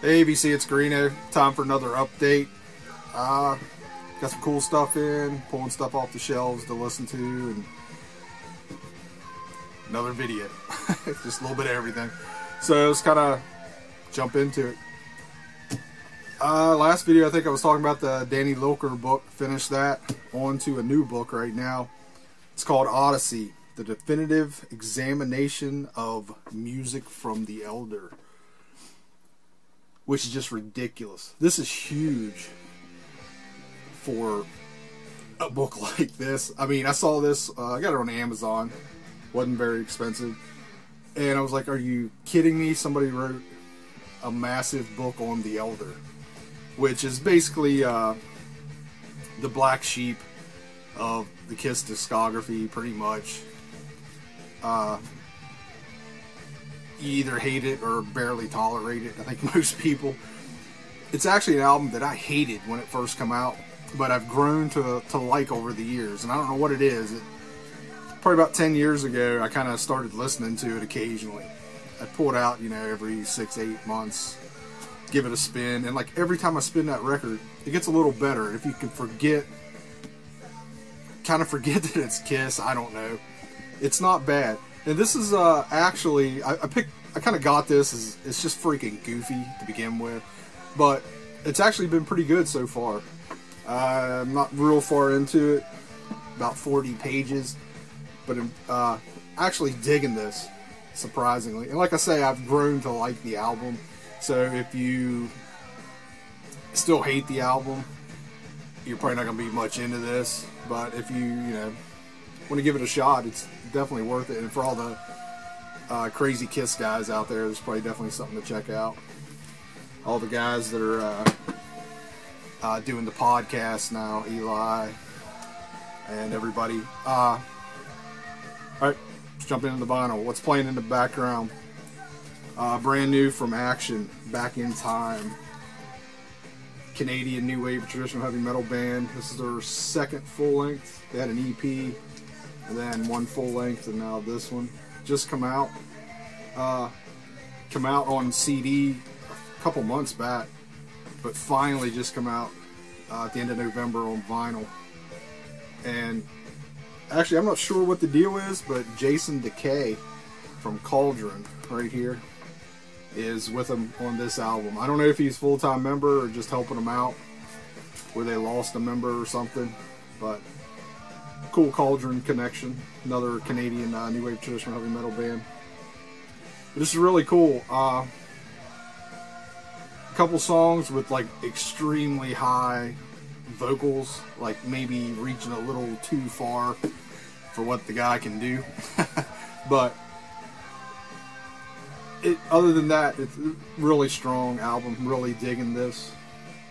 Hey VC, it's Greeno. Time for another update. Got some cool stuff in, pulling stuff off the shelves to listen to, and another video. Just a little bit of everything. So let's kind of jump into it. Last video I think I was talking about the Danny Lilker book. Finished that. On to a new book right now. It's called Odyssey, the definitive examination of music from the Elder. Which is just ridiculous. This is huge for a book like this. I mean, I saw this, I got it on Amazon. Wasn't very expensive. And I was like, are you kidding me? Somebody wrote a massive book on the Elder. Which is basically the black sheep of the Kiss discography, pretty much. You either hate it or barely tolerate it. I think most people. It's actually an album that I hated when it first came out, but I've grown to like over the years, and I don't know what it is. Probably about 10 years ago, I kind of started listening to it occasionally. I pull it out, every 6-8 months, give it a spin, and like every time I spin that record, it gets a little better. If you can kind of forget that it's Kiss, I don't know. It's not bad. And this is actually, I kind of got this, it's just freaking goofy to begin with, but it's actually been pretty good so far. I'm not real far into it, about 40 pages, but I'm actually digging this, surprisingly. And like I say, I've grown to like the album, so if you still hate the album, you're probably not going to be much into this, but if you, want to give it a shot, it's definitely worth it. And for all the crazy Kiss guys out there, there's probably definitely something to check out. All the guys that are doing the podcast now, Eli and everybody. Alright, let's jump into the vinyl. What's playing in the background? Brand new from Action, Back in Time. Canadian new wave traditional heavy metal band. This is their second full length. They had an EP, and then one full length, and now this one just come out on CD a couple months back, but finally just come out at the end of November on vinyl. And actually, I'm not sure what the deal is, but Jason Decay from Cauldron right here is with them on this album. I don't know if he's a full-time member or just helping them out where they lost a member or something, but cool Cauldron connection. Another Canadian new wave traditional heavy metal band. This is really cool. A couple songs with like extremely high vocals, like maybe reaching a little too far for what the guy can do. But other than that, it's a really strong album. Really digging this.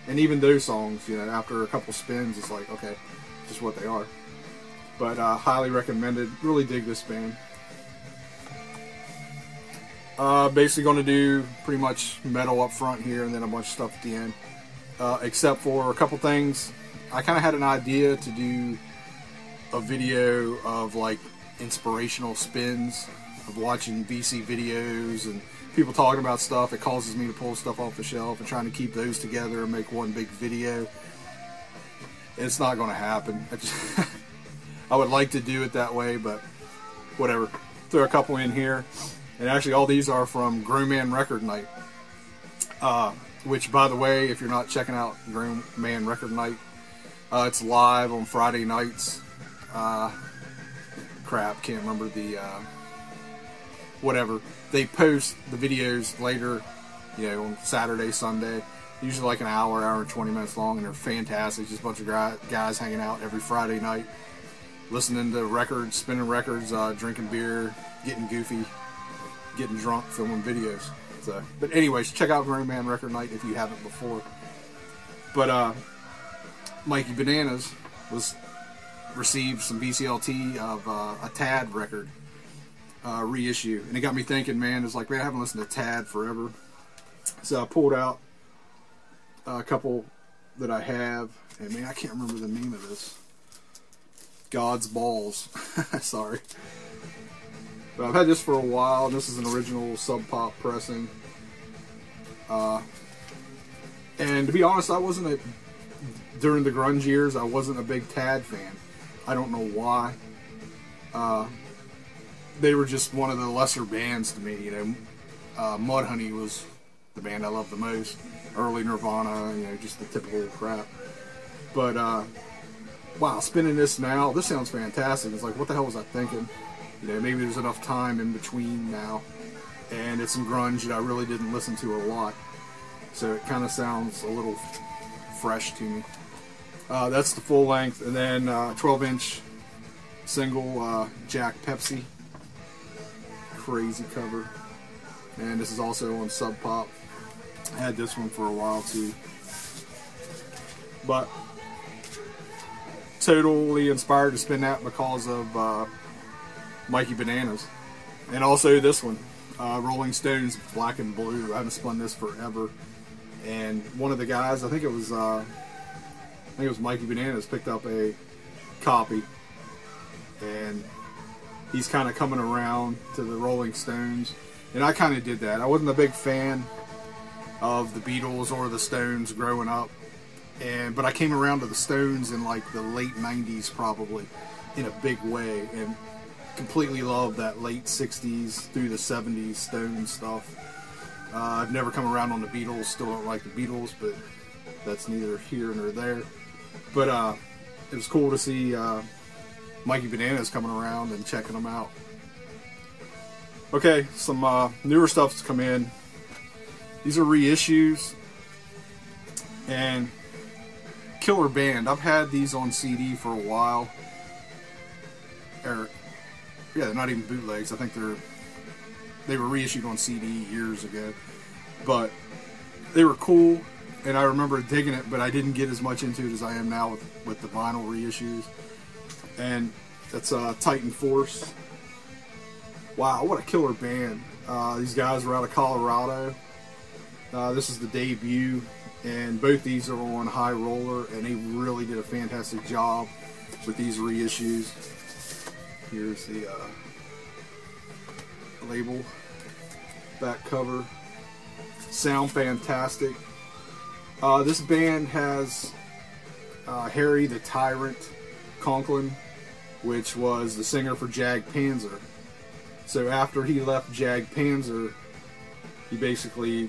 And even those songs, after a couple spins, it's like, okay, just what they are. But highly recommended. Really dig this band. Basically going to do pretty much metal up front here and then a bunch of stuff at the end. Except for a couple things. I kind of had an idea to do a video of like inspirational spins of watching VC videos and people talking about stuff. It causes me to pull stuff off the shelf and trying to keep those together and make one big video. It's not going to happen. I would like to do it that way, but whatever. Throw a couple in here. And actually all these are from Grown Man Record Night. Which, by the way, if you're not checking out Grown Man Record Night, it's live on Friday nights. Crap, can't remember the... whatever. They post the videos later, on Saturday, Sunday. Usually like an hour and 20 minutes long, and they're fantastic. Just a bunch of guys hanging out every Friday night, listening to records, spinning records, drinking beer, getting goofy, getting drunk, filming videos. So, but anyways, check out Grown Man Record Night if you haven't before. But Mikey Bananas received some VCLT of a Tad record reissue, and it got me thinking, man. It's like, man, I haven't listened to Tad forever. So I pulled out a couple that I have, and man, I can't remember the name of this. God's Balls. Sorry. But I've had this for a while, and this is an original Sub Pop pressing. And to be honest, during the grunge years, I wasn't a big Tad fan. I don't know why. They were just one of the lesser bands to me, you know. Mudhoney was the band I loved the most. Early Nirvana, you know, just the typical crap. But, wow, spinning this now, this sounds fantastic. It's like, what the hell was I thinking? You know, maybe there's enough time in between now. And it's some grunge that I really didn't listen to a lot. So it kind of sounds a little fresh to me. That's the full length. And then 12-inch single, Jack Pepsi. Crazy cover. And this is also on Sub Pop. I had this one for a while too. But totally inspired to spin that because of Mikey Bananas. And also this one, Rolling Stones Black and Blue. I haven't spun this forever. And one of the guys, I think it was Mikey Bananas, picked up a copy. And he's kind of coming around to the Rolling Stones. And I kind of did that. I wasn't a big fan of the Beatles or the Stones growing up. But I came around to the Stones in like the late 90s probably in a big way. And completely loved that late 60s through the 70s Stones stuff. I've never come around on the Beatles. Still don't like the Beatles, but that's neither here nor there. But it was cool to see Mikey Bananas coming around and checking them out. Okay, some newer stuff's come in. These are reissues. And killer band. I've had these on CD for a while. Yeah, they're not even bootlegs. I think they were reissued on CD years ago. But they were cool, and I remember digging it, but I didn't get as much into it as I am now with the vinyl reissues. And that's Titan Force. Wow, what a killer band. These guys were out of Colorado. This is the debut, and both these are on High Roller, and they really did a fantastic job with these reissues. Here's the label, back cover. Sound fantastic. This band has Harry the Tyrant Conklin, which was the singer for Jag Panzer. So after he left Jag Panzer, he basically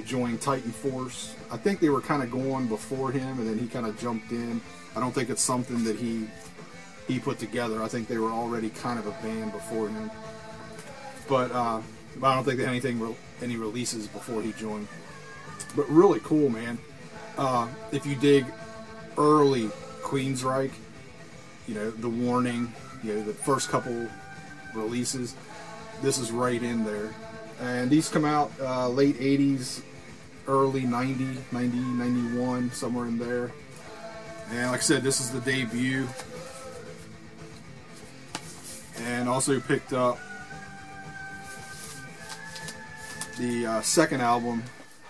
joined Titan Force. I think they were kind of going before him, and then he kind of jumped in. I don't think it's something that he put together. I think they were already kind of a band before him. But I don't think they had any releases before he joined. But really cool, man. If you dig early Queensryche, you know, The Warning, you know, the first couple releases, this is right in there. And these come out late 80s, early 90, 91, somewhere in there. And like I said, this is the debut. And also picked up the second album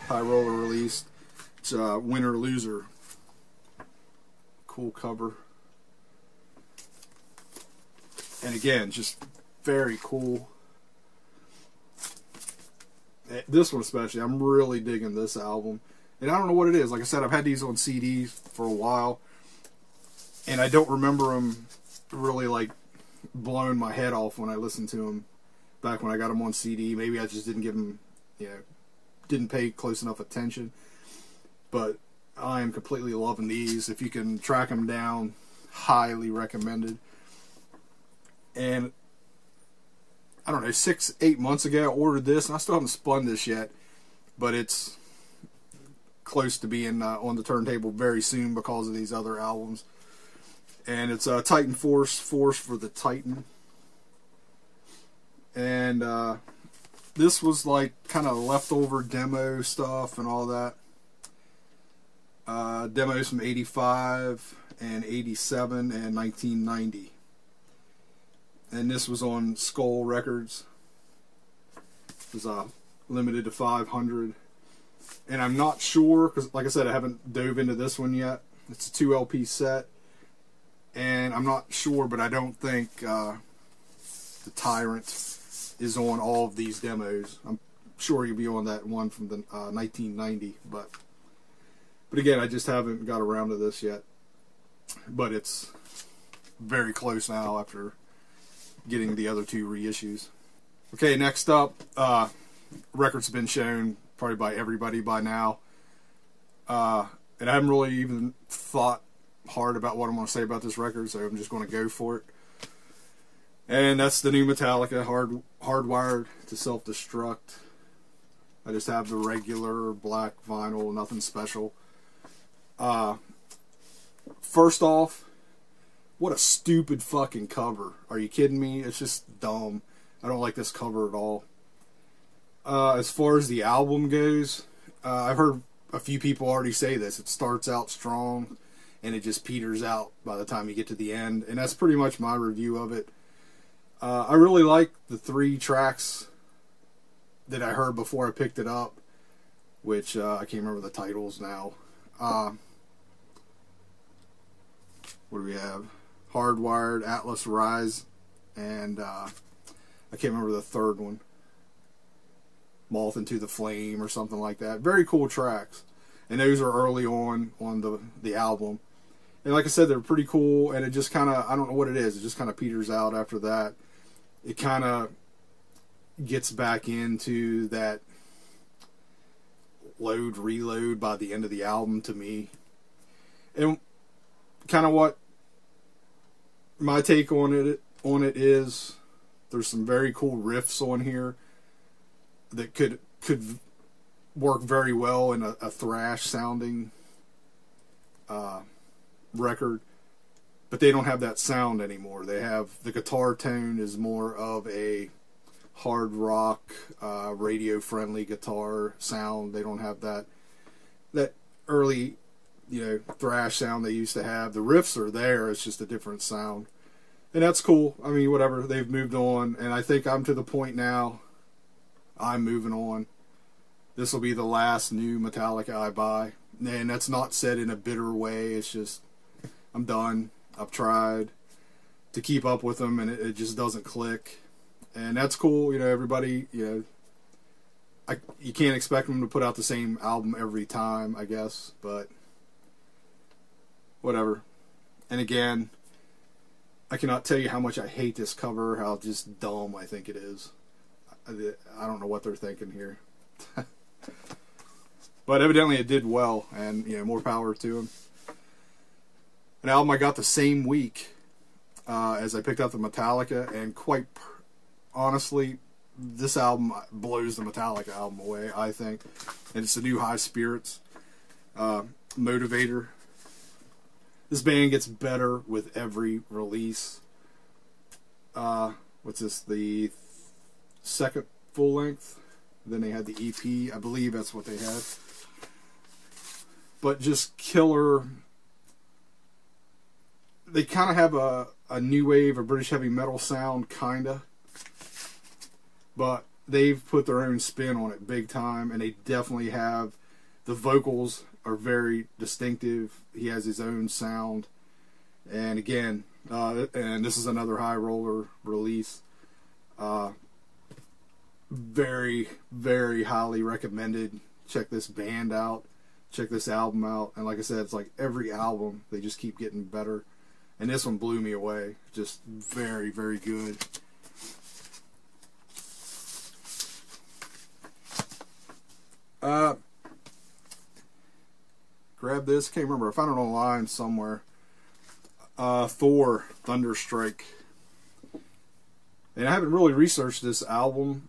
High Roller released. It's Winner Loser. Cool cover. And again, just very cool. This one especially, I'm really digging this album. And I don't know what it is. Like I said, I've had these on CDs for a while. And I don't remember them really like blowing my head off when I listened to them back when I got them on CD. Maybe I just didn't give them, you know, didn't pay close enough attention. But I am completely loving these. If you can track them down, highly recommended. And I don't know, 6-8 months ago I ordered this, and I still haven't spun this yet, but it's close to being on the turntable very soon because of these other albums. And it's Titan Force for the Titan. And this was like kind of leftover demo stuff and all that. Demos from 85 and 87 and 1990. And this was on Skull Records. It was limited to 500. And I'm not sure, because like I said, I haven't dove into this one yet. It's a 2 LP set. And I'm not sure, but I don't think the Tyrant is on all of these demos. I'm sure he'll be on that one from the 1990. But But again, I just haven't got around to this yet. But it's very close now after getting the other 2 reissues. Okay, next up, record's been shown probably by everybody by now. And I haven't really even thought hard about what I'm going to say about this record, so I'm just going to go for it. And that's the new Metallica, Hardwired to Self-Destruct. I just have the regular black vinyl, nothing special. First off, what a stupid fucking cover. Are you kidding me? It's just dumb. I don't like this cover at all. As far as the album goes, I've heard a few people already say this. It starts out strong, and it just peters out by the time you get to the end. And that's pretty much my review of it. I really like the 3 tracks that I heard before I picked it up, which I can't remember the titles now. What do we have? Hardwired, Atlas Rise, and I can't remember the third one. Moth into the Flame or something like that. Very cool tracks. And those are early on the album. And like I said, they're pretty cool, and it just kind of, I don't know what it is, it just kind of peters out after that. It kind of gets back into that load, reload by the end of the album to me. And kind of what my take on it is, there's some very cool riffs on here that could work very well in a thrash sounding record, but they don't have that sound anymore. They have, the guitar tone is more of a hard rock, radio friendly guitar sound. They don't have that early, thrash sound they used to have. The riffs are there, it's just a different sound, and that's cool. I mean, whatever, they've moved on, and I think I'm to the point now, I'm moving on. This will be the last new Metallica I buy, and that's not said in a bitter way. It's just, I'm done. I've tried to keep up with them, and it just doesn't click. And that's cool, everybody, you can't expect them to put out the same album every time, I guess, but whatever. And again, I cannot tell you how much I hate this cover, how just dumb I think it is. I don't know what they're thinking here. But evidently it did well, and more power to them. An album I got the same week as I picked up the Metallica, and quite honestly, this album blows the Metallica album away, I think. And it's the new High Spirits, Motivator. This band gets better with every release. What's this? The second full length. Then they had the EP. I believe that's what they had. But just killer. They kind of have a new wave, a British heavy metal sound, kinda. But they've put their own spin on it big time, and they definitely have. The vocals are very distinctive. He has his own sound. And again, and this is another High Roller release. Very, very highly recommended. Check this band out. Check this album out. And like I said, it's like every album, they just keep getting better. And this one blew me away. Just very, very good. Grab this. Can't remember. I found it online somewhere. Thor, Thunderstrike. And I haven't really researched this album.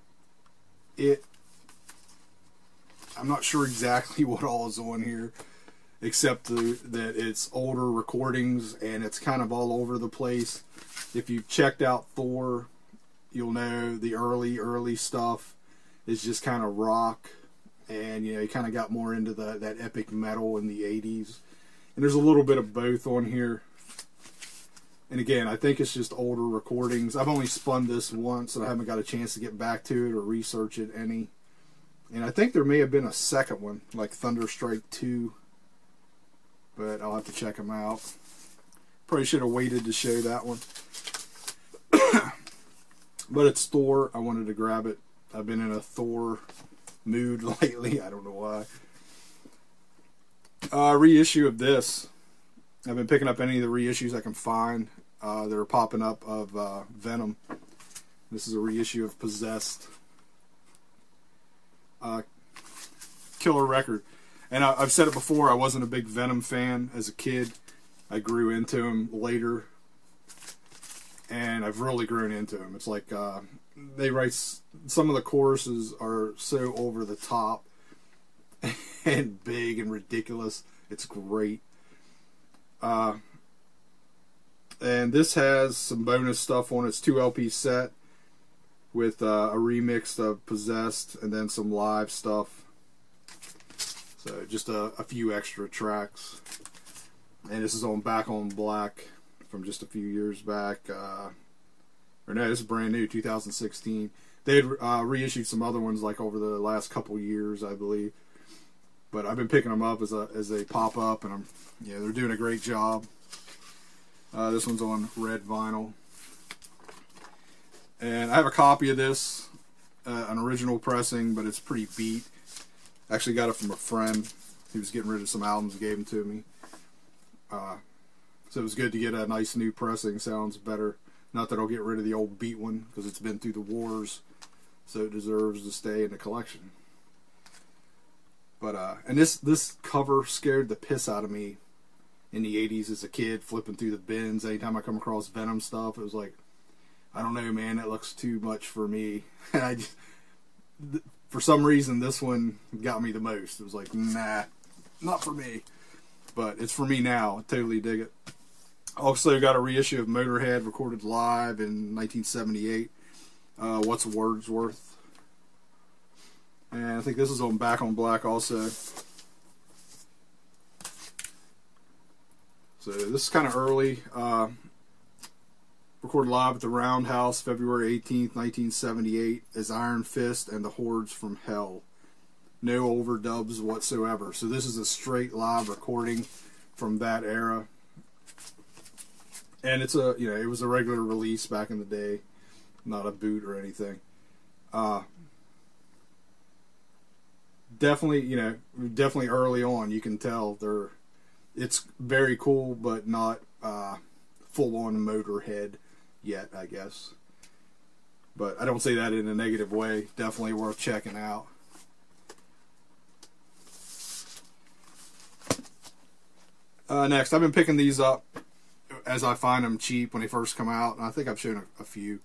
I'm not sure exactly what all is on here, except that it's older recordings and it's kind of all over the place. If you've checked out Thor, you'll know the early stuff is just kind of rock, and he kind of got more into that epic metal in the 80s. And there's a little bit of both on here. And again, I think it's just older recordings. I've only spun this once, and I haven't got a chance to get back to it or research it any. And I think there may have been a second one, like Thunderstrike 2. But I'll have to check them out. Probably should have waited to show that one. But it's Thor. I wanted to grab it. I've been in a Thor mood lately. I don't know why. Reissue of this. I've been picking up any of the reissues I can find that are popping up of Venom. This is a reissue of Possessed. Killer record. And I've said it before, I wasn't a big Venom fan as a kid. I grew into him later. And I've really grown into him. It's like they write, some of the choruses are so over the top and big and ridiculous. It's great. And this has some bonus stuff on it. It's 2 LP set with a remix of Possessed and then some live stuff. So just a few extra tracks. And this is on Back on Black from just a few years back. Or no, this is brand new, 2016. They had reissued some other ones like over the last couple years, I believe. But I've been picking them up as they pop up, and they're doing a great job. This one's on red vinyl. And I have a copy of this, an original pressing, but it's pretty beat. Actually got it from a friend. He was getting rid of some albums and gave them to me. So it was good to get a nice new pressing. Sounds better. Not that I'll get rid of the old beat one, because it's been through the wars, so it deserves to stay in the collection. But and this cover scared the piss out of me in the 80s as a kid, flipping through the bins. Anytime I come across Venom stuff, it was like, I don't know, man, that looks too much for me. And I just, for some reason, this one got me the most. It was like, nah, not for me. But it's for me now. I totally dig it. Also got a reissue of Motorhead recorded live in 1978. What's Wordsworth? And I think this is on Back on Black also. So this is kind of early. Recorded live at the Roundhouse, February 18th, 1978, as Iron Fist and the Hordes from Hell. No overdubs whatsoever. So this is a straight live recording from that era. And it's a, it was a regular release back in the day, not a boot or anything. Definitely, definitely early on, you can tell it's very cool, but not full-on Motorhead yet, I guess. But I don't say that in a negative way. Definitely worth checking out. Next, I've been picking these up as I find them cheap when they first come out, and I think I've shown a few.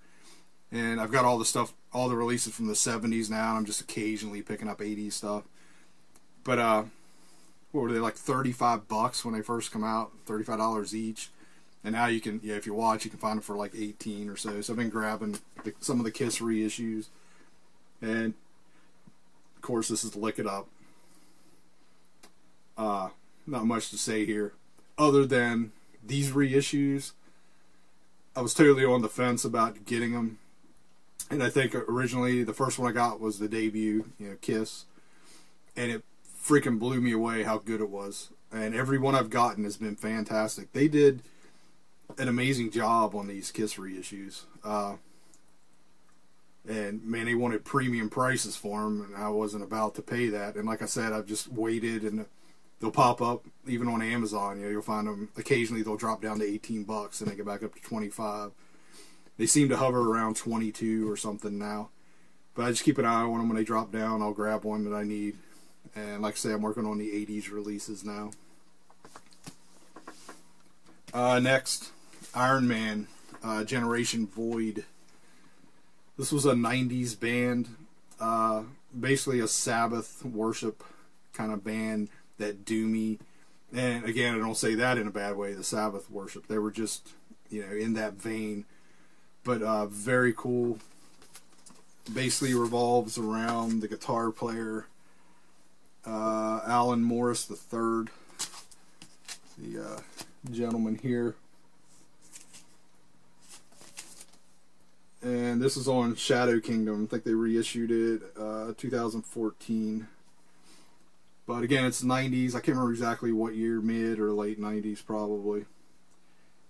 And I've got all the stuff, all the releases from the 70s now, and I'm just occasionally picking up 80s stuff. But, what were they, like $35 when they first come out? $35 each. And now you can, if you watch, you can find them for like 18 or so. So I've been grabbing some of the Kiss reissues. And, of course, this is Lick It Up. Not much to say here, other than these reissues, I was totally on the fence about getting them. And I think originally the first one I got was the debut, Kiss. And it freaking blew me away how good it was. And every one I've gotten has been fantastic. They did an amazing job on these Kiss reissues. And man, they wanted premium prices for them, and I wasn't about to pay that. And like I said, I've just waited, and they'll pop up even on Amazon. You'll find them occasionally. They'll drop down to $18 and they get back up to $25. They seem to hover around 22 or something now. But I just keep an eye on them. When they drop down, I'll grab one that I need. And like I say, I'm working on the 80s releases now. Next, Iron Man, Generation Void. This was a 90s band. Basically a Sabbath worship kind of band that doomy. And again, I don't say that in a bad way, the Sabbath worship. They were just, in that vein. But very cool. Basically revolves around the guitar player, Alan Morris III, the gentleman here. And this is on Shadow Kingdom. I think they reissued it 2014. But again, it's 90s. I can't remember exactly what year, mid or late 90s probably.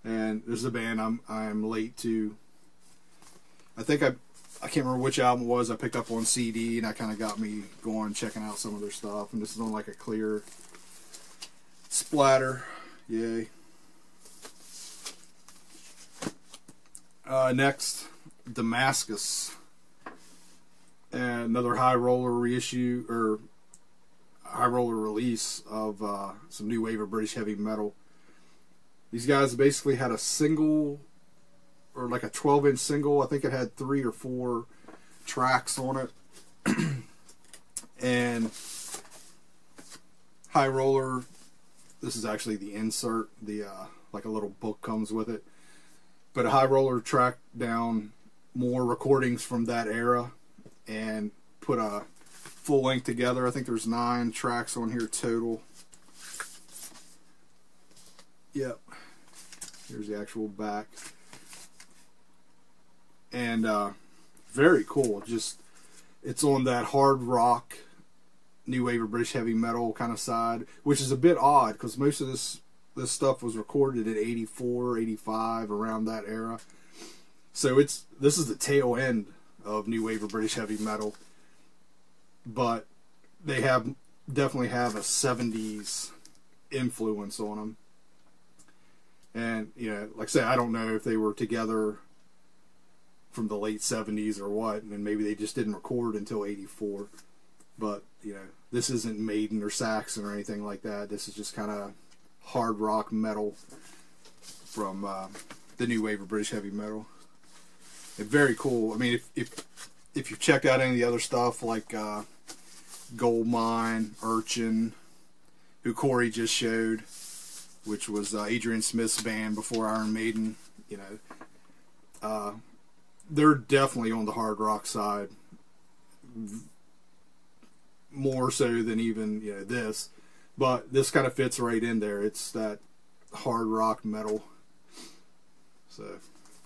And this is a band I'm late to. I think I can't remember which album it was. I picked up on CD, and that kind of got me going, checking out some of their stuff. And this is on like a clear splatter. Yay. Next, Damascus. And another high roller reissue, or high roller release of some new wave of British heavy metal. These guys basically had a single, or like a 12-inch single. I think it had 3 or 4 tracks on it. And high roller, this is actually the insert, the like a little book comes with it. But a high roller tracked down more recordings from that era and put a full length together. I think there's 9 tracks on here total. Yep. Here's the actual back. And very cool. Just, it's on that hard rock, new wave of British heavy metal kind of side, which is a bit odd because most of this stuff was recorded at 84, 85, around that era. So this is the tail end of new wave of British heavy metal, but they definitely have a 70s influence on them. And you know, like I say, I don't know if they were together from the late 70s or what, and maybe they just didn't record until 84. But you know, this isn't Maiden or Saxon or anything like that. This is just kind of hard rock metal from the new wave of British heavy metal. And very cool. I mean, if you've checked out any of the other stuff like Goldmine, Urchin, who Corey just showed, which was Adrian Smith's band before Iron Maiden, you know, they're definitely on the hard rock side, more so than even, you know, this. But this kind of fits right in there. It's that hard rock metal. So,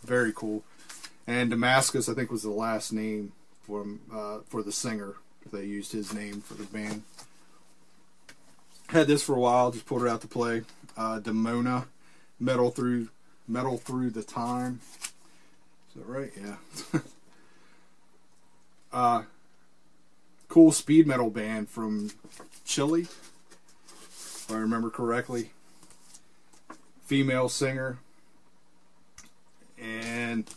very cool. And Damascus, I think, was the last name for the singer. They used his name for the band. Had this for a while. Just pulled it out to play. Demona, Metal Through the Time. Is that right? Yeah. Cool speed metal band from Chile, if I remember correctly. Female singer. And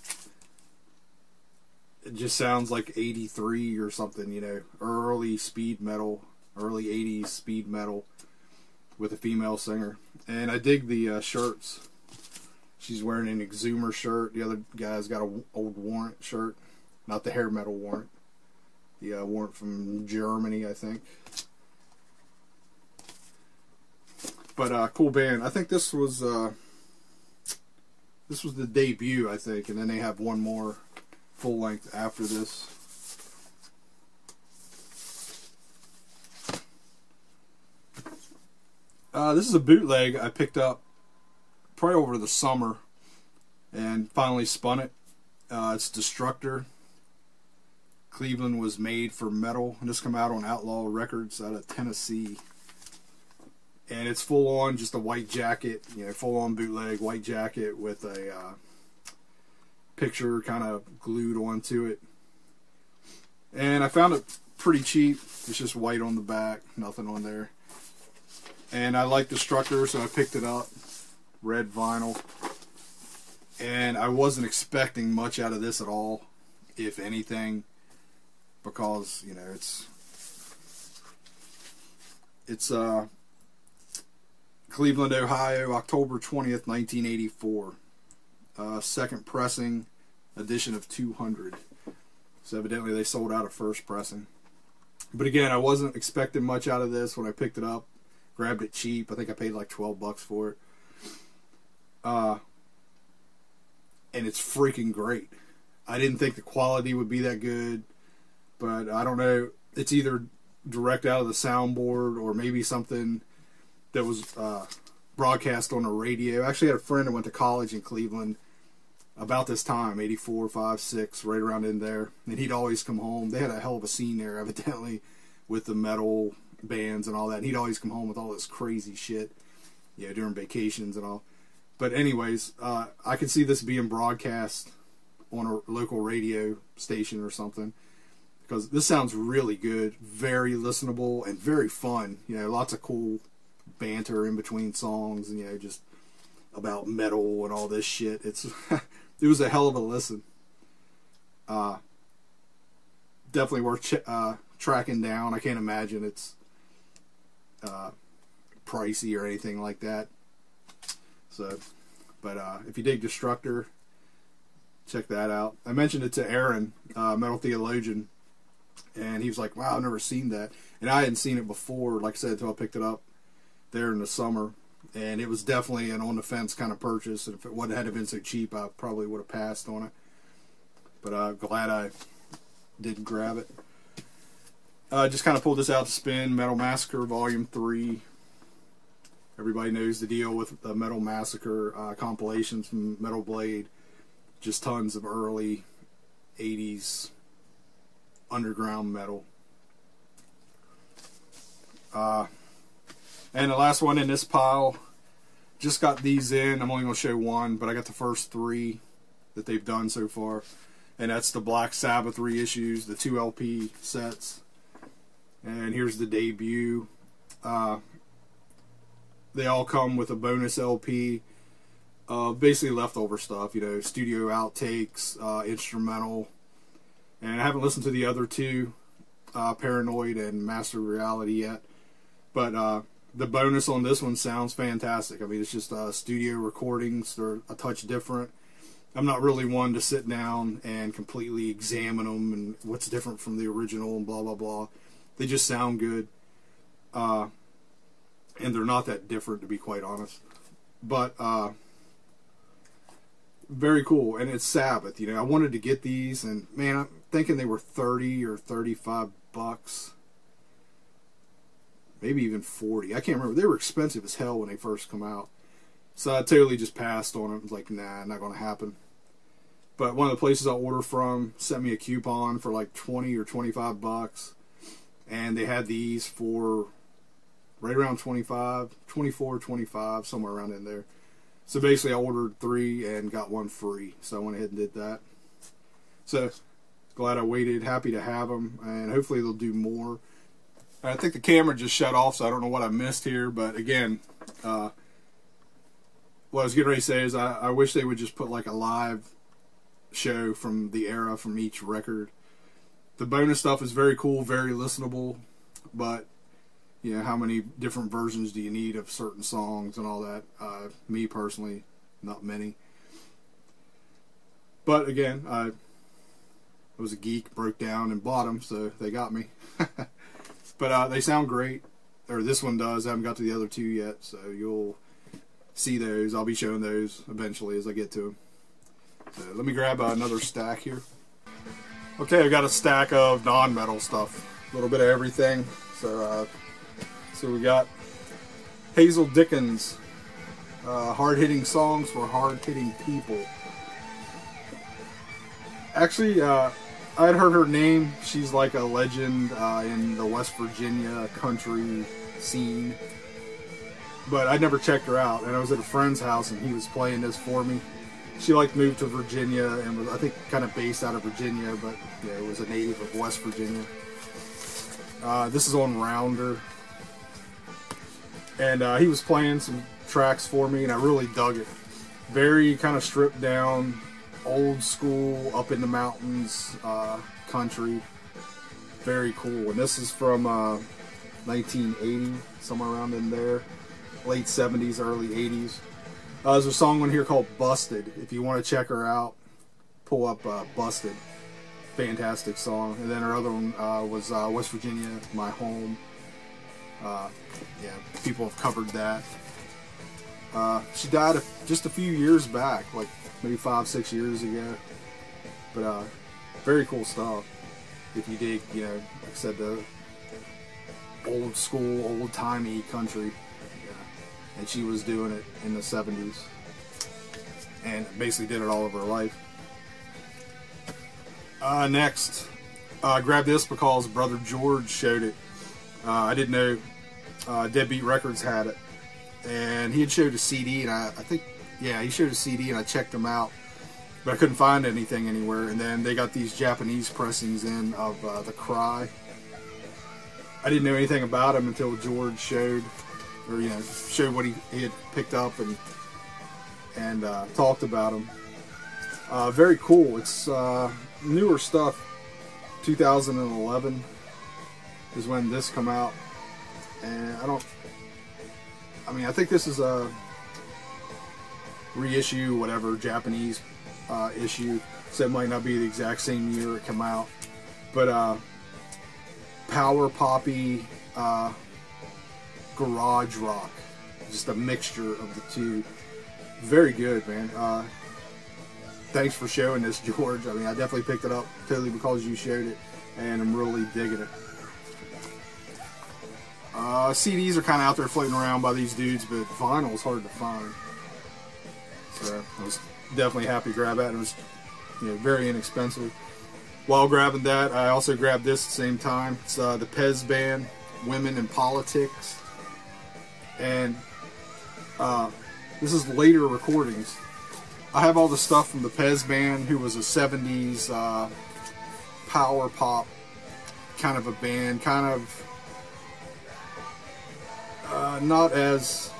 it just sounds like 83 or something, you know, early speed metal, early 80s speed metal with a female singer. And I dig the shirts. She's wearing an Exhumer shirt. The other guy's got an old Warrant shirt. Not the hair metal Warrant. The Warrant from Germany, I think. But cool band. I think this was the debut, I think, and then they have one more full length after this. This is a bootleg I picked up probably over the summer and finally spun it. It's Destructor. Cleveland Was Made for Metal. And this come out on Outlaw Records out of Tennessee. And it's full on, just a white jacket, you know, full on bootleg white jacket with a picture kind of glued onto it. And I found it pretty cheap. It's just white on the back, nothing on there. And I like Destructor, so I picked it up. Red vinyl. And I wasn't expecting much out of this at all, if anything, because, you know, it's Cleveland, Ohio, October 20th, 1984. Second pressing, edition of 200. So evidently they sold out of first pressing. But again, I wasn't expecting much out of this when I picked it up. Grabbed it cheap. I think I paid like $12 for it. And it's freaking great. I didn't think the quality would be that good, but I don't know. It's either direct out of the soundboard or maybe something that was broadcast on the radio. I actually had a friend that went to college in Cleveland about this time, 84, 5, 6, right around in there. And he'd always come home. They had a hell of a scene there, evidently, with the metal bands and all that. And he'd always come home with all this crazy shit, you know, during vacations and all. But anyways, I could see this being broadcast on a local radio station or something, because this sounds really good, very listenable, and very fun. You know, lots of cool banter in between songs, and, you know, just about metal and all this shit. It's it was a hell of a listen. Definitely worth tracking down. I can't imagine it's pricey or anything like that. So, but if you dig Destructor, check that out. I mentioned it to Aaron, Metal Theologian, and he was like, wow, I've never seen that. And I hadn't seen it before, like I said, until I picked it up there in the summer. And it was definitely an on-the-fence kind of purchase. And if it hadn't have been so cheap, I probably would have passed on it. But I'm glad I did grab it. Just kind of pulled this out to spin. Metal Massacre Volume 3. Everybody knows the deal with the Metal Massacre compilations from Metal Blade. Just tons of early 80s underground metal. And the last one in this pile, just got these in. I'm only going to show one, but I got the first 3 that they've done so far. And that's the Black Sabbath reissues, the 2 LP sets. And here's the debut. They all come with a bonus LP. Basically leftover stuff, you know, studio outtakes, instrumental. And I haven't listened to the other 2, Paranoid and Master of Reality yet. But the bonus on this one sounds fantastic. I mean, it's just studio recordings. They're a touch different. I'm not really one to sit down and completely examine them and what's different from the original and blah, blah, blah. They just sound good. And they're not that different, to be quite honest. But very cool. And it's Sabbath. You know, I wanted to get these, and man, I'm thinking they were 30 or 35 bucks. Maybe even 40. I can't remember. They were expensive as hell when they first come out. So I totally just passed on it. I was like, nah, not going to happen. But one of the places I order from sent me a coupon for like 20 or 25 bucks. And they had these for right around 25, 24, 25, somewhere around in there. So basically I ordered 3 and got 1 free. So I went ahead and did that. So glad I waited. Happy to have them. And hopefully they'll do more. I think the camera just shut off, so I don't know what I missed here. But again, what I was getting ready to say is I wish they would just put like a live show from the era from each record. The bonus stuff is very cool, very listenable, but you know, how many different versions do you need of certain songs and all that? Me personally, not many. But again, I was a geek, broke down and bought them, so they got me. But they sound great, or this one does. I haven't got to the other 2 yet, so you'll see those. I'll be showing those eventually as I get to them. So let me grab another stack here. Okay, I got a stack of non-metal stuff, a little bit of everything. So we got Hazel Dickens, hard-hitting songs for hard-hitting people. Actually, I had heard her name. She's like a legend in the West Virginia country scene. But I never checked her out. And I was at a friend's house and he was playing this for me. She like moved to Virginia and was, I think, kind of based out of Virginia, but yeah, was a native of West Virginia. This is on Rounder. And he was playing some tracks for me and I really dug it. Very kind of stripped down, old school, up in the mountains country. Very cool. And this is from 1980, somewhere around in there. Late 70s, early 80s. There's a song on here called Busted. If you want to check her out, pull up Busted. Fantastic song. And then her other one was West Virginia, My Home. Yeah, people have covered that. She died just a few years back, like maybe 5-6 years ago. But very cool stuff. If you dig, you know, like I said, the old school, old timey country. Yeah. And she was doing it in the 70s. And basically did it all of her life. Next, I grabbed this because Brother George showed it. I didn't know Deadbeat Records had it. And he had showed a CD, and I think, yeah, he showed a CD, and I checked them out. But I couldn't find anything anywhere. And then they got these Japanese pressings in of The Cry. I didn't know anything about them until George showed or showed what he had picked up and talked about them. Very cool. It's newer stuff. 2011 is when this come out, and I think this is a reissue, whatever, Japanese issue, so it might not be the exact same year it came out, but power poppy, garage rock, just a mixture of the two. Very good, man. Thanks for showing this, George. I definitely picked it up totally because you showed it, and I'm really digging it. CDs are kind of out there floating around by these dudes, but vinyl is hard to find. So I was definitely happy to grab that. It was, very inexpensive. While grabbing that, I also grabbed this at the same time. It's the Pez Band, Women in Politics, and this is later recordings. I have all the stuff from the Pez Band, who was a 70s power pop kind of a band, kind of not as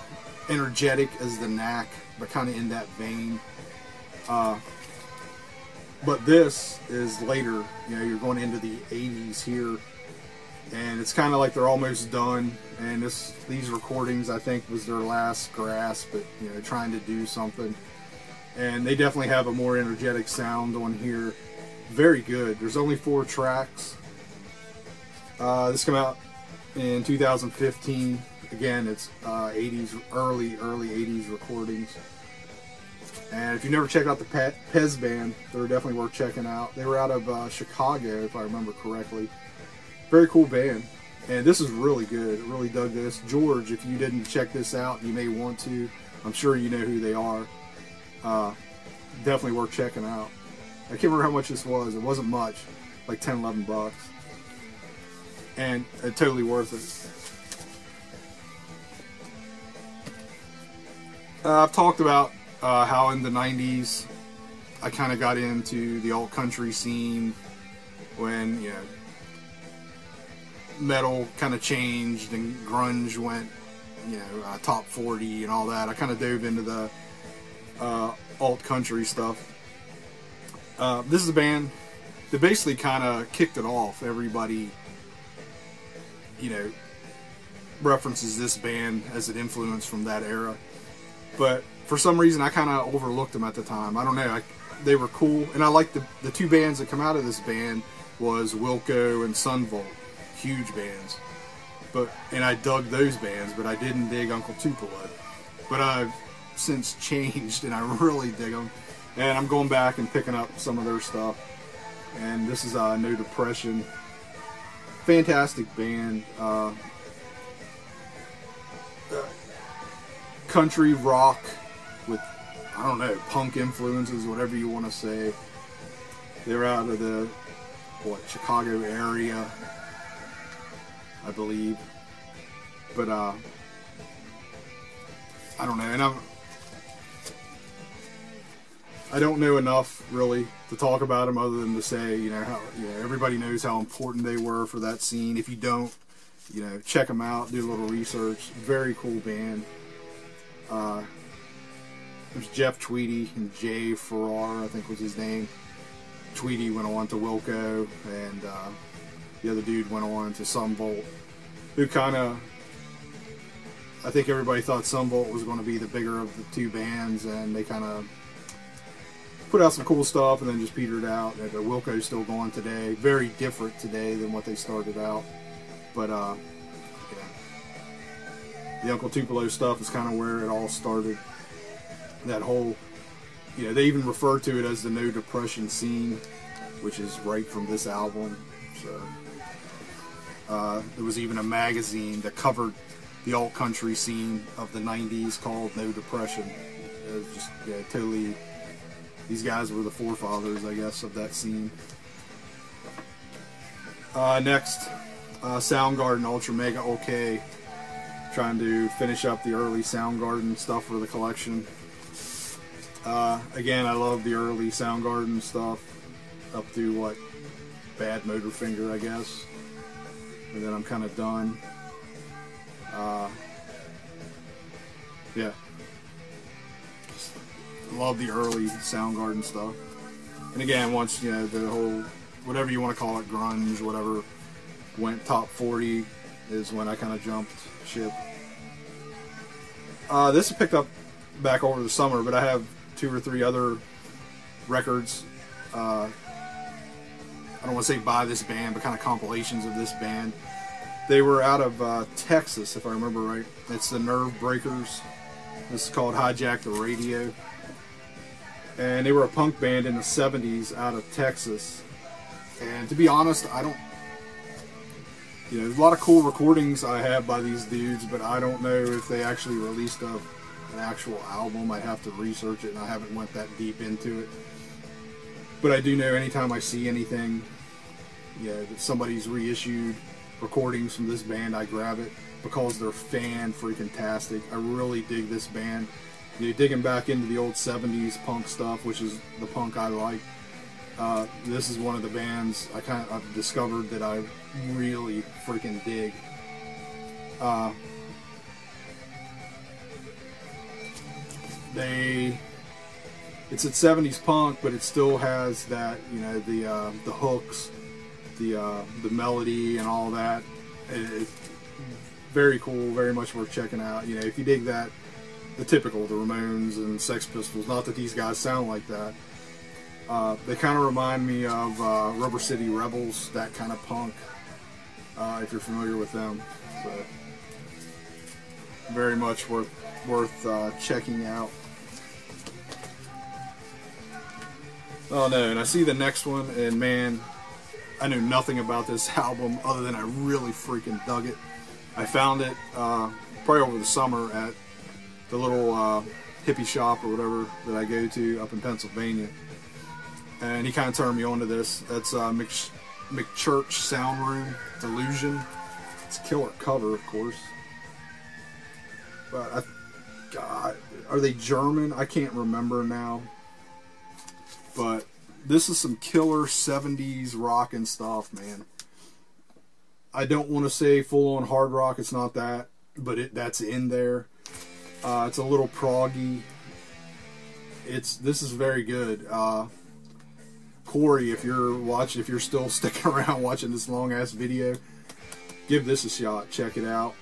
energetic as the Knack, but kind of in that vein. But this is later, you're going into the 80s here, and it's kind of like they're almost done, and these recordings, I think, was their last grasp at, trying to do something. And they definitely have a more energetic sound on here. Very good. There's only 4 tracks. This came out in 2015. Again, it's 80s, early 80s recordings. And if you never checked out the Pez Band, they're definitely worth checking out. They were out of Chicago, if I remember correctly. Very cool band. And this is really good. I really dug this. George, if you didn't check this out, you may want to. I'm sure you know who they are. Definitely worth checking out. I can't remember how much this was. It wasn't much, like 10, 11 bucks. And totally worth it. I've talked about how in the 90s I kind of got into the alt country scene when metal kind of changed and grunge went top 40 and all that. I kind of dove into the alt country stuff. This is a band that basically kind of kicked it off. Everybody references this band as an influence from that era, but for some reason I kind of overlooked them at the time. I don't know, they were cool, and I liked the 2 bands that come out of this band was Wilco and Sunvolt. Huge bands, and I dug those bands, but I didn't dig Uncle Tupelo. But I've since changed, and I really dig them, and I'm going back and picking up some of their stuff. And this is No Depression. Fantastic band. Country rock with, I don't know, punk influences, whatever you want to say. They're out of the Chicago area, I believe. But I don't know, and I don't know enough really to talk about them other than to say, how everybody knows how important they were for that scene. If you don't, check them out, do a little research. Very cool band. There's Jeff Tweedy and Jay Farrar, I think was his name. Tweedy went on to Wilco, and the other dude went on to Sunvolt, who kind of, I think everybody thought Sunvolt was going to be the bigger of the 2 bands, and they kind of put out some cool stuff and then just petered out. And Wilco's still going today. Very different today than what they started out. But the Uncle Tupelo stuff is kind of where it all started. That whole, they even refer to it as the No Depression scene, which is right from this album. So there was even a magazine that covered the alt country scene of the 90s called No Depression. It was just totally, these guys were the forefathers, I guess, of that scene. Next, Soundgarden Ultra Mega OK. Trying to finish up the early Soundgarden stuff for the collection. Again, I love the early Soundgarden stuff up to Bad Motorfinger, I guess, and then I'm kind of done. Yeah. Love the early Soundgarden stuff. And again, once, you know, the whole, whatever you want to call it, grunge, whatever, went top 40 is when I kind of jumped ship. This picked up back over the summer, but I have 2 or 3 other records. I don't want to say by this band, but kind of compilations of this band. They were out of Texas, if I remember right. It's the Nerve Breakers. This is called Hijack the Radio. And they were a punk band in the 70s out of Texas. And to be honest, I don't... You know, there's a lot of cool recordings I have by these dudes, but I don't know if they actually released an actual album. I'd have to research it, and I haven't went that deep into it. But I do know anytime I see anything, yeah, that somebody's reissued recordings from this band, I grab it because they're fan-freaking-tastic. I really dig this band. You know, digging back into the old 70s punk stuff, which is the punk I like. This is one of the bands I've discovered that I really freaking dig. It's at 70s punk, but it still has that, you know, the hooks, the melody and all that. It's very cool, very much worth checking out. You know, if you dig that, the typical, the Ramones and Sex Pistols, not that these guys sound like that. They kind of remind me of Rubber City Rebels, that kind of punk, if you're familiar with them. So, very much worth checking out. Oh no, and I see the next one, and man, I knew nothing about this album other than I really freaking dug it. I found it probably over the summer at the little hippie shop or whatever that I go to up in Pennsylvania. And he kind of turned me on to this. That's McChurch Sound Room, Delusion. It's a killer cover, of course. But, God, are they German? I can't remember now. But this is some killer 70s rock and stuff, man. I don't want to say full-on hard rock. It's not that. But that's in there. It's a little proggy. This is very good. Corey, if you're still sticking around watching this long ass video, give this a shot. Check it out.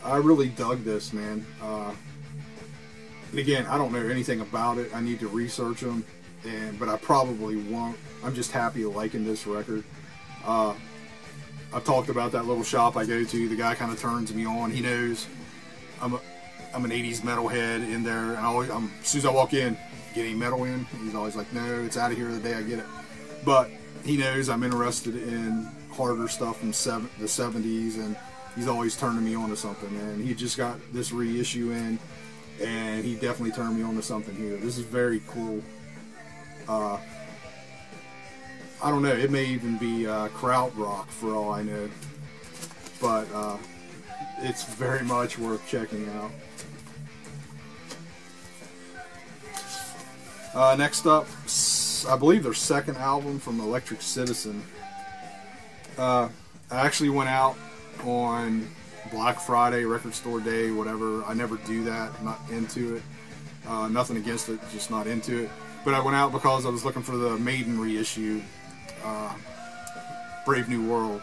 I really dug this, man. And again, I don't know anything about it. I need to research them, but I probably won't. I'm just happy liking this record. I've talked about that little shop I go to. The guy kind of turns me on. He knows I'm an 80s metalhead in there, and as soon as I walk in, get any metal in? He's always like, no, it's out of here the day I get it. But he knows I'm interested in harder stuff from the 70s, and he's always turning me on to something. And he just got this reissue in, and he definitely turned me on to something here. This is very cool. I don't know, it may even be krautrock for all I know. But it's very much worth checking out. Next up, I believe their second album from Electric Citizen. I actually went out on Black Friday, Record Store Day, whatever. I never do that, not into it. Nothing against it, just not into it. But I went out because I was looking for the Maiden reissue, Brave New World.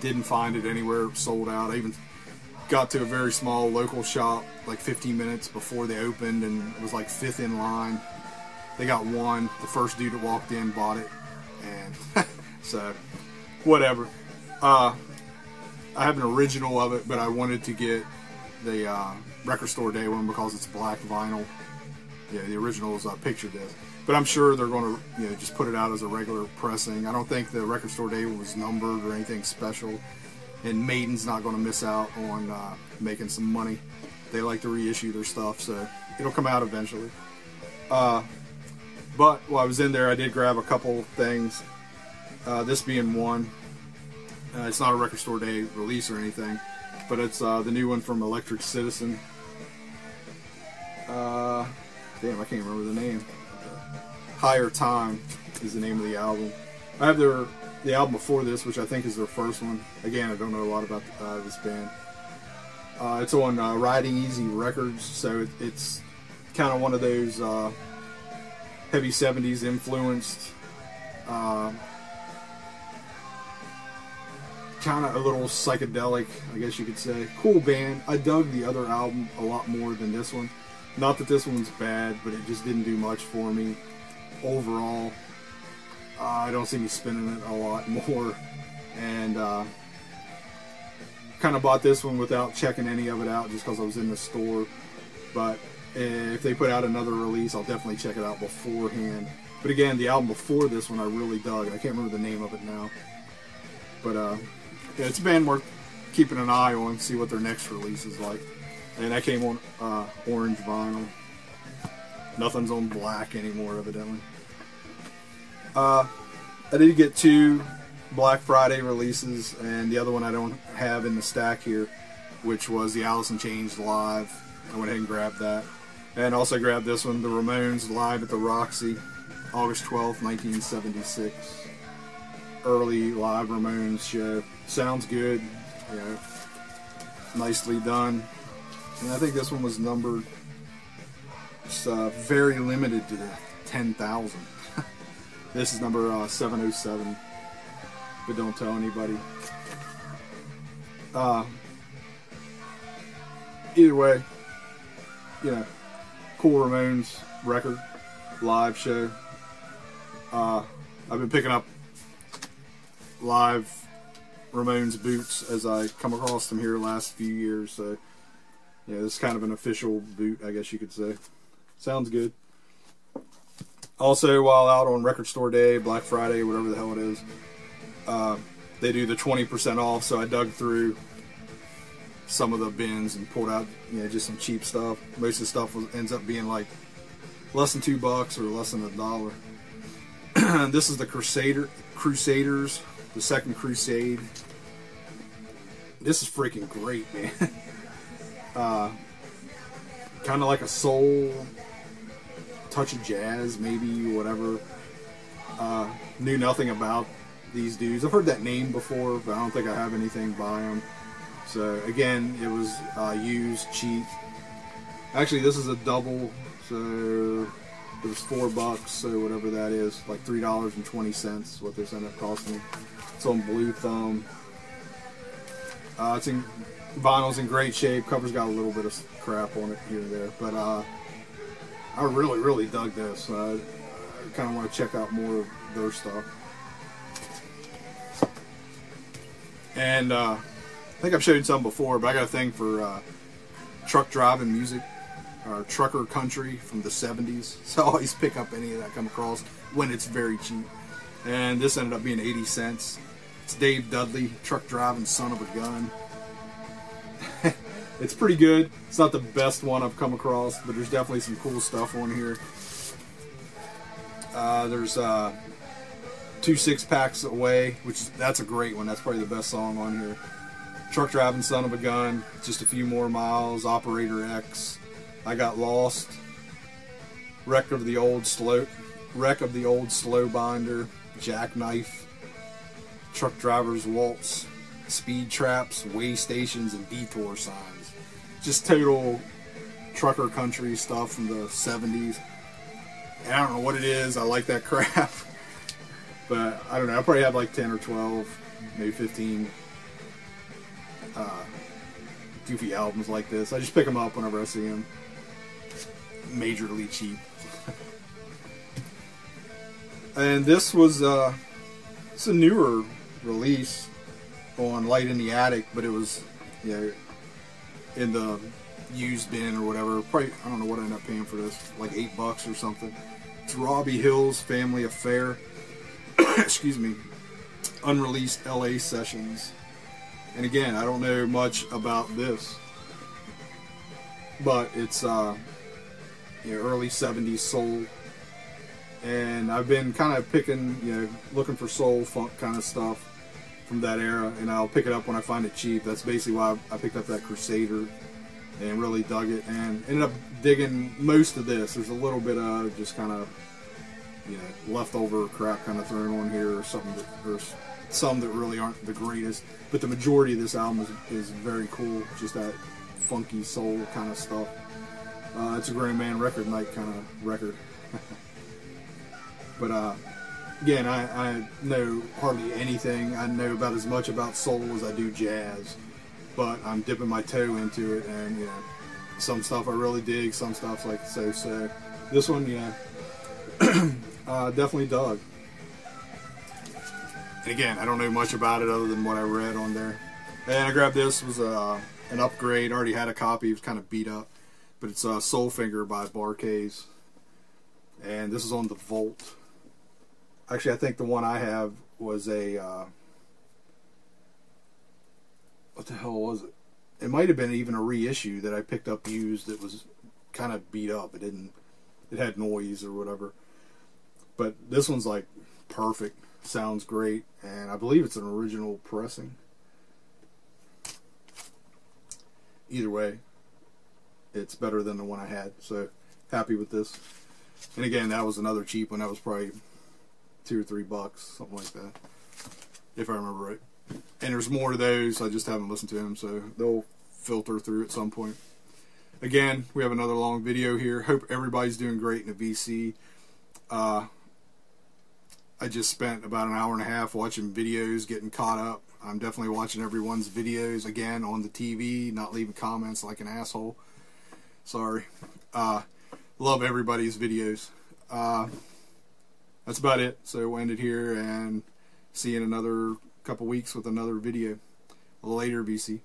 Didn't find it anywhere, sold out. I even got to a very small local shop like 15 minutes before they opened, and it was like 5th in line. They got one. The first dude that walked in bought it, and so whatever. I have an original of it, but I wanted to get the Record Store Day one because it's black vinyl. Yeah, the original is a picture disc, but I'm sure they're going to just put it out as a regular pressing. I don't think the Record Store Day was numbered or anything special. And Maiden's not going to miss out on making some money. They like to reissue their stuff, so it'll come out eventually. But while I was in there, I did grab a couple things. This being one. It's not a Record Store Day release or anything, but it's the new one from Electric Citizen. Damn, I can't remember the name. Higher Time is the name of the album. I have the album before this, which I think is their first one. Again, I don't know a lot about this band. It's on Riding Easy Records, so it's kind of one of those heavy 70s influenced, kind of a little psychedelic, I guess you could say. Cool band. I dug the other album a lot more than this one. Not that this one's bad, but it just didn't do much for me overall. I don't see me spinning it a lot more, and kind of bought this one without checking any of it out just because I was in the store. But if they put out another release, I'll definitely check it out beforehand. But again, the album before this one I really dug. I can't remember the name of it now, but yeah, it's a band worth keeping an eye on, see what their next release is like. And that came on orange vinyl. Nothing's on black anymore, evidently. I did get 2 Black Friday releases, and the other one I don't have in the stack here, which was the Alice in Chains Live. I went ahead and grabbed that. And also grabbed this one, the Ramones Live at the Roxy, August 12th, 1976. Early live Ramones show. Sounds good, you know, nicely done. And I think this one was numbered, just very limited to 10,000. This is number 707, but don't tell anybody. Either way, you know, cool Ramones record, live show. I've been picking up live Ramones boots as I come across them here the last few years, so yeah, this is kind of an official boot, I guess you could say. Sounds good. Also, while out on Record Store Day, Black Friday, whatever the hell it is, they do the 20% off, so I dug through some of the bins and pulled out, you know, just some cheap stuff. Most of the stuff ends up being like less than $2 or less than $1. This is the Crusaders, the Second Crusade. This is freaking great, man. Kind of like a soul, touch of jazz, maybe, whatever. Knew nothing about these dudes. I've heard that name before, but I don't think I have anything by them. So again, it was used, cheap. Actually, this is a double, so it was $4, so whatever that is, like $3.20 what this ended up costing me. It's on Blue Thumb. It's in vinyl's in great shape. Cover's got a little bit of crap on it here and there, but I really dug this. I kind of want to check out more of their stuff. And I think I've showed you some before, but I got a thing for truck driving music, or trucker country from the 70s. So I always pick up any of that I come across when it's very cheap. And this ended up being 80 cents. It's Dave Dudley, Truck Driving Son of a Gun. It's pretty good. It's not the best one I've come across, but there's definitely some cool stuff on here. There's 2 6-packs away, that's a great one. That's probably the best song on here. Truck Driving Son of a Gun, Just a Few More Miles, Operator X, I Got Lost, Wreck of the Old Slow Binder, Jackknife, Truck Driver's Waltz, Speed Traps, Way Stations, and Detour Signs. Just total trucker country stuff from the 70s. And I don't know what it is. I like that crap. But I don't know. I probably have like 10 or 12, maybe 15 goofy albums like this. I just pick them up whenever I see them. Majorly cheap. And this was it's a newer release on Light in the Attic, but it was, you know, in the used bin or whatever. Probably, I don't know what I ended up paying for this, like $8 or something. It's Robbie Hill's Family Affair. Excuse me. Unreleased LA Sessions. And again, I don't know much about this, but it's you know, early 70s soul. And I've been kind of picking, you know, looking for soul funk kind of stuff from that era, and I'll pick it up when I find it cheap. That's basically why I picked up that Crusader and really dug it, and ended up digging most of this. There's a little bit of just kind of, you know, leftover crap kind of thrown on here, or something that, or some that really aren't the greatest, but the majority of this album is very cool. Just that funky soul kind of stuff. It's a Grown Man Record Night kind of record. But again, I know hardly anything. I know about as much about soul as I do jazz, but I'm dipping my toe into it, and you know, some stuff I really dig, some stuff's like so. This one, yeah, definitely dug. And again, I don't know much about it other than what I read on there. And I grabbed this. It was an upgrade. I already had a copy. It was kind of beat up, but it's Soulfinger by Bar-Kays, and this is on the Volt. Actually, I think the one I have was a what the hell was it? It might have been even a reissue that I picked up used. That was kind of beat up. It had noise or whatever. But this one's like perfect. Sounds great, and I believe it's an original pressing. Either way, it's better than the one I had, so happy with this. And again, that was another cheap one. That was probably $2 or $3, something like that, if I remember right. And there's more of those. I just haven't listened to them, so they'll filter through at some point. Again, we have another long video here. Hope everybody's doing great in the VC. I just spent about an hour and a half watching videos, getting caught up. I'm definitely watching everyone's videos again on the TV, not leaving comments like an asshole. Sorry. Love everybody's videos. That's about it. So we'll end it here and see you in another couple weeks with another video. Later, VC.